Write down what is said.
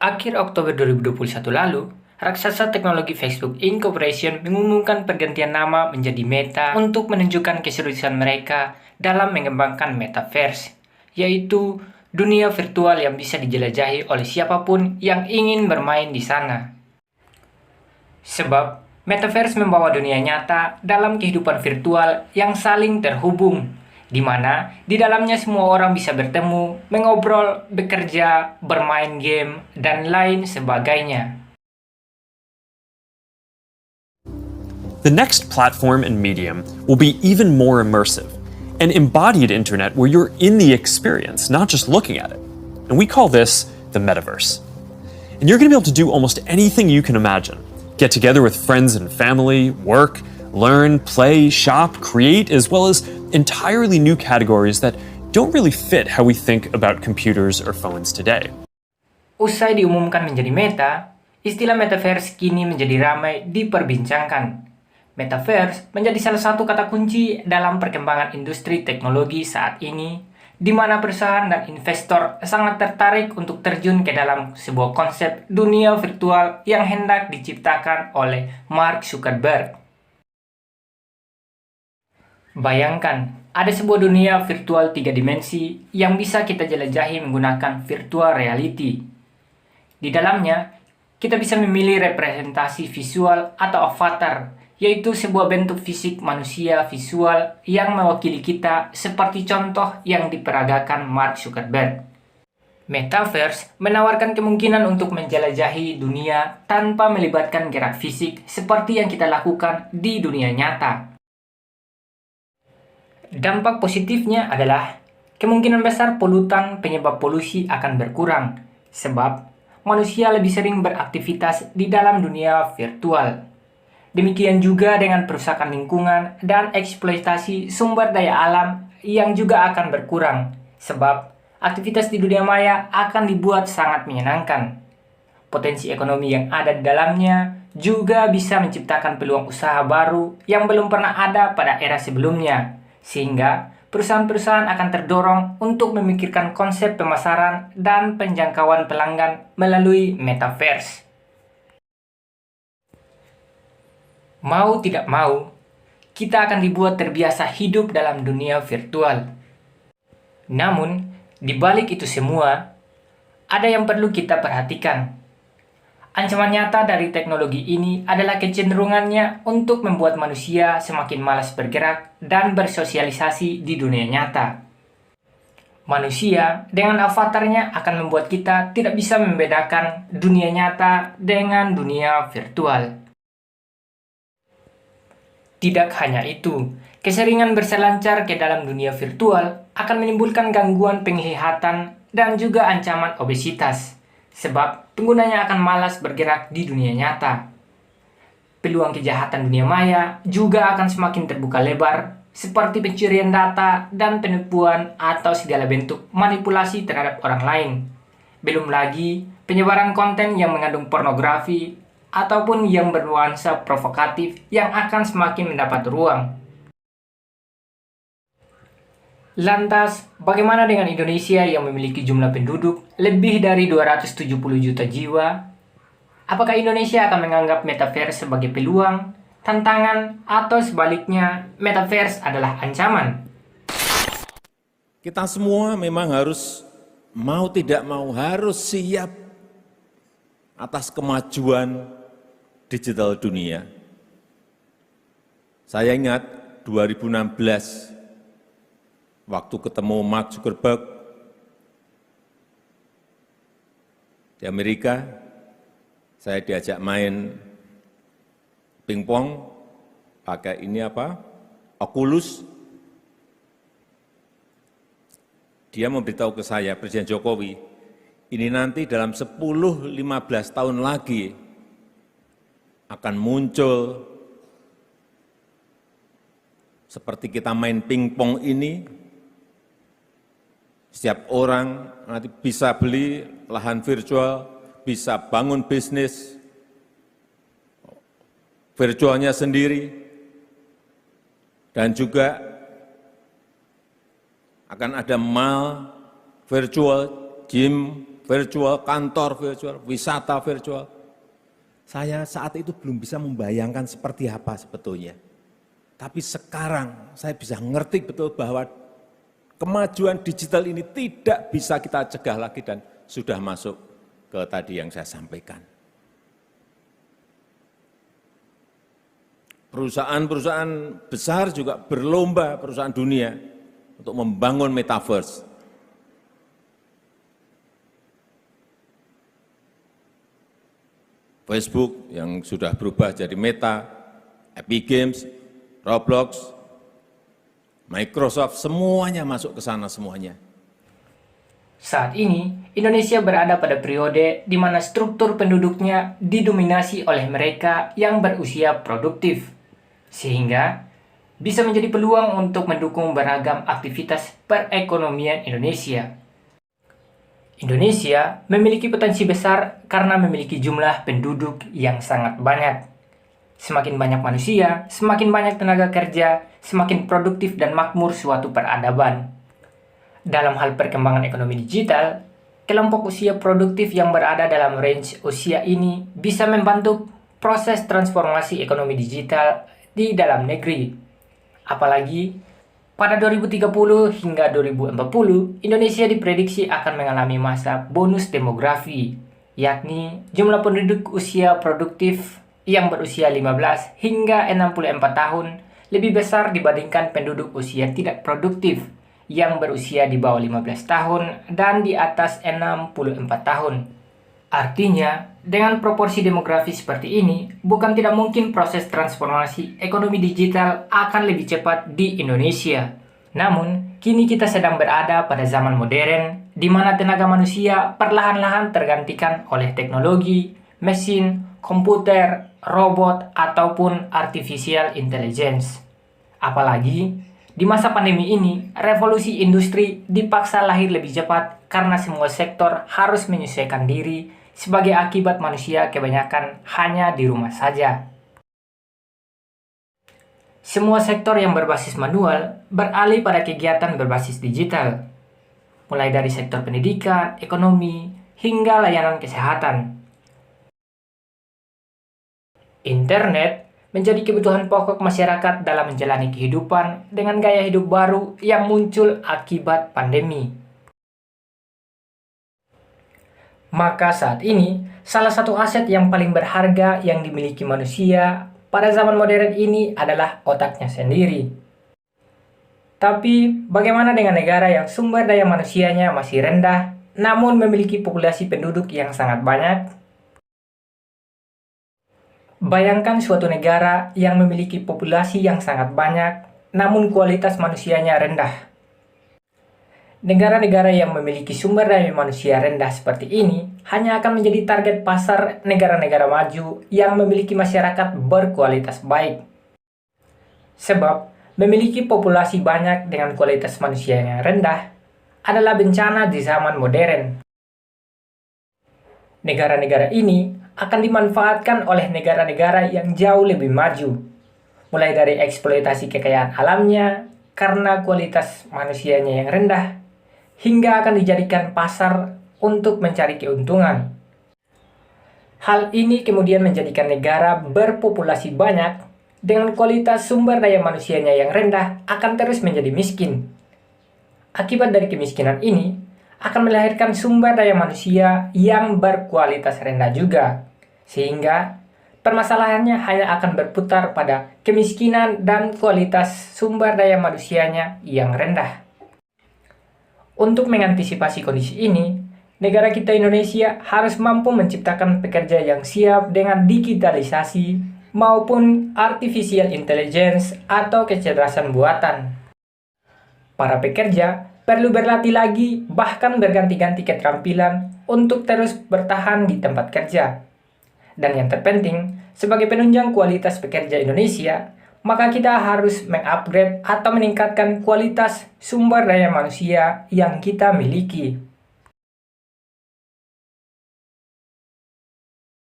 Akhir Oktober 2021 lalu, raksasa teknologi Facebook Inc. Corporation mengumumkan pergantian nama menjadi Meta untuk menunjukkan keseriusan mereka dalam mengembangkan Metaverse, yaitu dunia virtual yang bisa dijelajahi oleh siapapun yang ingin bermain di sana. Sebab, Metaverse membawa dunia nyata dalam kehidupan virtual yang saling terhubung, di mana di dalamnya semua orang bisa bertemu, mengobrol, bekerja, bermain game, dan lain sebagainya. The next platform and medium will be even more immersive, an embodied internet where you're in the experience, not just looking at it. And we call this the metaverse. And you're going to be able to do almost anything you can imagine. Get together with friends and family, work, learn, play, shop, create, as well as entirely new categories that don't really fit how we think about computers or phones today. Usai diumumkan menjadi Meta, istilah Metaverse kini menjadi ramai diperbincangkan. Metaverse menjadi salah satu kata kunci dalam perkembangan industri teknologi saat ini, di mana perusahaan dan investor sangat tertarik untuk terjun ke dalam sebuah konsep dunia virtual yang hendak diciptakan oleh Mark Zuckerberg. Bayangkan, ada sebuah dunia virtual 3 dimensi yang bisa kita jelajahi menggunakan virtual reality. Di dalamnya, kita bisa memilih representasi visual atau avatar, yaitu sebuah bentuk fisik manusia visual yang mewakili kita seperti contoh yang diperagakan Mark Zuckerberg. Metaverse menawarkan kemungkinan untuk menjelajahi dunia tanpa melibatkan gerak fisik seperti yang kita lakukan di dunia nyata. Dampak positifnya adalah kemungkinan besar polutan penyebab polusi akan berkurang, sebab manusia lebih sering beraktivitas di dalam dunia virtual. Demikian juga dengan perusakan lingkungan dan eksploitasi sumber daya alam yang juga akan berkurang, sebab aktivitas di dunia maya akan dibuat sangat menyenangkan. Potensi ekonomi yang ada di dalamnya juga bisa menciptakan peluang usaha baru yang belum pernah ada pada era sebelumnya, sehingga perusahaan-perusahaan akan terdorong untuk memikirkan konsep pemasaran dan penjangkauan pelanggan melalui Metaverse. Mau tidak mau, kita akan dibuat terbiasa hidup dalam dunia virtual. Namun, di balik itu semua, ada yang perlu kita perhatikan. Ancaman nyata dari teknologi ini adalah kecenderungannya untuk membuat manusia semakin malas bergerak dan bersosialisasi di dunia nyata. Manusia dengan avatarnya akan membuat kita tidak bisa membedakan dunia nyata dengan dunia virtual. Tidak hanya itu, keseringan berselancar ke dalam dunia virtual akan menimbulkan gangguan penglihatan dan juga ancaman obesitas, sebab penggunanya akan malas bergerak di dunia nyata. Peluang kejahatan dunia maya juga akan semakin terbuka lebar, seperti pencurian data dan penipuan atau segala bentuk manipulasi terhadap orang lain. Belum lagi penyebaran konten yang mengandung pornografi ataupun yang bernuansa provokatif yang akan semakin mendapat ruang. Lantas, bagaimana dengan Indonesia yang memiliki jumlah penduduk lebih dari 270 juta jiwa? Apakah Indonesia akan menganggap Metaverse sebagai peluang, tantangan, atau sebaliknya Metaverse adalah ancaman? Kita semua memang harus mau tidak mau harus siap atas kemajuan digital dunia. Saya ingat 2016 waktu ketemu Mark Zuckerberg di Amerika, saya diajak main pingpong pakai Oculus. Dia memberitahu ke saya, Presiden Jokowi, ini nanti dalam 10-15 tahun lagi akan muncul seperti kita main pingpong ini, setiap orang nanti bisa beli lahan virtual, bisa bangun bisnis virtualnya sendiri, dan juga akan ada mall virtual, gym virtual, kantor virtual, wisata virtual. Saya saat itu belum bisa membayangkan seperti apa sebetulnya. Tapi sekarang saya bisa ngerti betul bahwa kemajuan digital ini tidak bisa kita cegah lagi dan sudah masuk ke tadi yang saya sampaikan. Perusahaan-perusahaan besar juga berlomba, perusahaan dunia, untuk membangun metaverse. Facebook yang sudah berubah jadi Meta, Epic Games, Roblox, Microsoft, semuanya masuk ke sana semuanya. Saat ini, Indonesia berada pada periode di mana struktur penduduknya didominasi oleh mereka yang berusia produktif, sehingga bisa menjadi peluang untuk mendukung beragam aktivitas perekonomian Indonesia. Indonesia memiliki potensi besar karena memiliki jumlah penduduk yang sangat banyak. Semakin banyak manusia, semakin banyak tenaga kerja, semakin produktif dan makmur suatu peradaban. Dalam hal perkembangan ekonomi digital, kelompok usia produktif yang berada dalam range usia ini bisa membantu proses transformasi ekonomi digital di dalam negeri. Apalagi pada 2030 hingga 2040, Indonesia diprediksi akan mengalami masa bonus demografi, yakni jumlah penduduk usia produktif yang berusia 15 hingga 64 tahun lebih besar dibandingkan penduduk usia tidak produktif yang berusia di bawah 15 tahun dan di atas 64 tahun. Artinya, dengan proporsi demografi seperti ini, bukan tidak mungkin proses transformasi ekonomi digital akan lebih cepat di Indonesia. Namun, kini kita sedang berada pada zaman modern, di mana tenaga manusia perlahan-lahan tergantikan oleh teknologi, mesin, komputer, robot, ataupun artificial intelligence. Apalagi, di masa pandemi ini, revolusi industri dipaksa lahir lebih cepat karena semua sektor harus menyesuaikan diri sebagai akibat manusia kebanyakan hanya di rumah saja. Semua sektor yang berbasis manual beralih pada kegiatan berbasis digital, mulai dari sektor pendidikan, ekonomi, hingga layanan kesehatan. Internet menjadi kebutuhan pokok masyarakat dalam menjalani kehidupan dengan gaya hidup baru yang muncul akibat pandemi. Maka saat ini, salah satu aset yang paling berharga yang dimiliki manusia pada zaman modern ini adalah otaknya sendiri. Tapi, bagaimana dengan negara yang sumber daya manusianya masih rendah, namun memiliki populasi penduduk yang sangat banyak? Bayangkan suatu negara yang memiliki populasi yang sangat banyak, namun kualitas manusianya rendah. Negara-negara yang memiliki sumber daya manusia rendah seperti ini hanya akan menjadi target pasar negara-negara maju yang memiliki masyarakat berkualitas baik. Sebab, memiliki populasi banyak dengan kualitas manusia yang rendah adalah bencana di zaman modern. Negara-negara ini akan dimanfaatkan oleh negara-negara yang jauh lebih maju, mulai dari eksploitasi kekayaan alamnya karena kualitas manusianya yang rendah, hingga akan dijadikan pasar untuk mencari keuntungan. Hal ini kemudian menjadikan negara berpopulasi banyak dengan kualitas sumber daya manusianya yang rendah akan terus menjadi miskin. Akibat dari kemiskinan ini akan melahirkan sumber daya manusia yang berkualitas rendah juga, sehingga permasalahannya hanya akan berputar pada kemiskinan dan kualitas sumber daya manusianya yang rendah. Untuk mengantisipasi kondisi ini, negara kita Indonesia harus mampu menciptakan pekerja yang siap dengan digitalisasi maupun artificial intelligence atau kecerdasan buatan. Para pekerja perlu berlatih lagi bahkan berganti-ganti keterampilan untuk terus bertahan di tempat kerja. Dan yang terpenting, sebagai penunjang kualitas pekerja Indonesia, maka kita harus mengupgrade atau meningkatkan kualitas sumber daya manusia yang kita miliki.